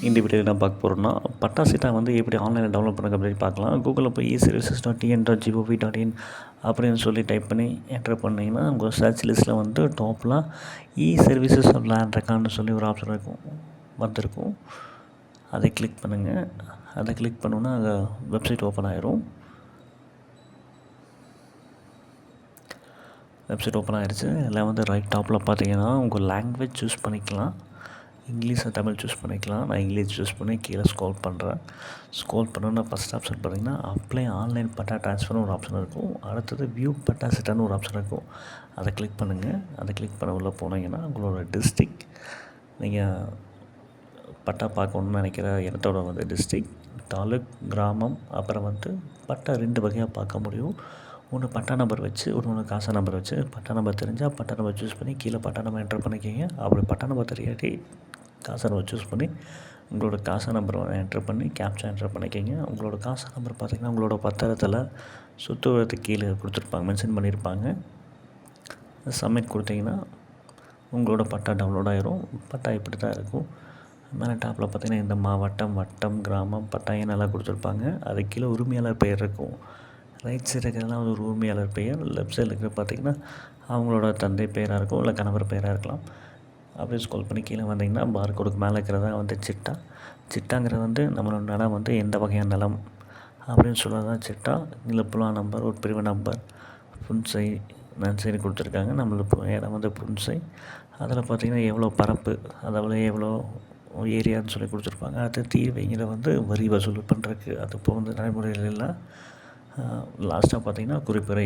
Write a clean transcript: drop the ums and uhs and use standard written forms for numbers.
இந்த வீடியோவில் என்ன பார்க்க போகிறோம்னா பட்டா சிட்டா வந்து எப்படி ஆன்லைனில் டவுன்லோட் பண்ணுறது அப்படின்னு பார்க்கலாம். கூகுளில் போய் eservices.tn.gov.in அப்படின்னு சொல்லி டைப் பண்ணி என்டர் பண்ணிங்கன்னா உங்கள் சர்ச் லிஸ்ட்டில் வந்து டாப்பில் சர்வீசஸ் ஆஃப் லேண்ட் ரெக்கார்ட்னு சொல்லி ஒரு ஆப்ஷன் வந்திருக்கும். அதை கிளிக் பண்ணுங்கள். அதை கிளிக் பண்ணோன்னா அங்கே வெப்சைட் ஓப்பன் ஆயிரும். வெப்சைட் ஓப்பன் ஆகிடுச்சு. இதில் வந்து ரைட் டாப்பில் பார்த்தீங்கன்னா உங்கள் லாங்குவேஜ் சூஸ் பண்ணிக்கலாம். இங்கிலீஷ் தமிழ் சூஸ் பண்ணிக்கலாம். நான் இங்கிலீஷ் சூஸ் பண்ணி கீழே ஸ்க்ரோல் பண்ணுறேன். ஸ்க்ரோல் பண்ணோன்னா ஃபஸ்ட் ஆப்ஷன் பார்த்தீங்கன்னா அப்ளை ஆன்லைன் பட்டா ட்ரான்ஸ்ஃபர்னு ஒரு ஆப்ஷன் இருக்கும். அடுத்தது வியூ பட்டா சிட்டான்னு ஒரு ஆப்ஷன் இருக்கும். அதை கிளிக் பண்ணுங்கள். அதை கிளிக் பண்ண உள்ளே போனீங்கன்னா உங்களோட டிஸ்ட்ரிக், நீங்கள் பட்டா பார்க்கணுன்னு நினைக்கிற இடத்தோட வந்து டிஸ்ட்ரிக், தாலுக், கிராமம், அப்புறம் வந்து பட்டா 2 வகையாக பார்க்க முடியும். ஒன்று பட்டா நம்பர் வச்சு, ஒன்று காசா நம்பர் வச்சு. பட்டா நம்பர் தெரிஞ்சால் பட்டா நம்பர் சூஸ் பண்ணி கீழே பட்டா நம்பர் என்டர் பண்ணிக்கிங்க. அப்படி பட்டா நம்பர் தெரியாட்டி காசா நம்பர் சூஸ் பண்ணி உங்களோட காசா நம்பரை என்டர் பண்ணி கேப்சா என்டர் பண்ணிக்கிங்க. உங்களோட காசா நம்பர் பார்த்திங்கன்னா உங்களோட பத்திரத்தில் சுற்றுவரத்துக்கு கீழே கொடுத்துருப்பாங்க, மென்ஷன் பண்ணியிருப்பாங்க. சப்மிட் கொடுத்தீங்கன்னா உங்களோட பட்டா டவுன்லோட் ஆகிரும். பட்டா இப்படி தான் இருக்கும். மேலே டாப்பில் பார்த்திங்கன்னா இந்த மாவட்டம், வட்டம், கிராமம், பட்டா எண்ணெல்லாம் கொடுத்துருப்பாங்க. அது கீழே உரிமையாளர் பெயர் இருக்கும். ரைட் சைடு இருக்கிறதுலாம் ஒரு உரிமையாளர் பெயர். லெஃப்ட் சைடில் இருக்கிற பார்த்திங்கன்னா அவங்களோட தந்தை பெயராக இருக்கும், இல்லை கணவர் பெயராக இருக்கலாம். அப்படியே ஸ்க்ரோல் பண்ணி கீழே வந்தீங்கன்னா பார்கோடுக்கு மேலே இருக்கிறதா வந்து சிட்டா. சிட்டாங்கிறது வந்து நம்மளோட நிலம் வந்து எந்த வகையான நிலம் அப்படின்னு சொல்கிறதான் சிட்டா. இதில் புலா நம்பர், ஒரு பிரிவு நம்பர், புன்சை, நன்சைன்னு கொடுத்துருக்காங்க. நம்மளுக்கு இடம் வந்து புன்சை. அதில் பார்த்திங்கன்னா எவ்வளோ பரப்பு, அதாவது எவ்வளோ ஏரியான்னு சொல்லி கொடுத்துருப்பாங்க. அது தீர்வைங்கிற வந்து வரி வசூல் பண்ணுறதுக்கு. அது இப்போ வந்து நடைமுறையில் இல்லை. லாஸ்ட்டாக பார்த்திங்கன்னா குறிப்பிட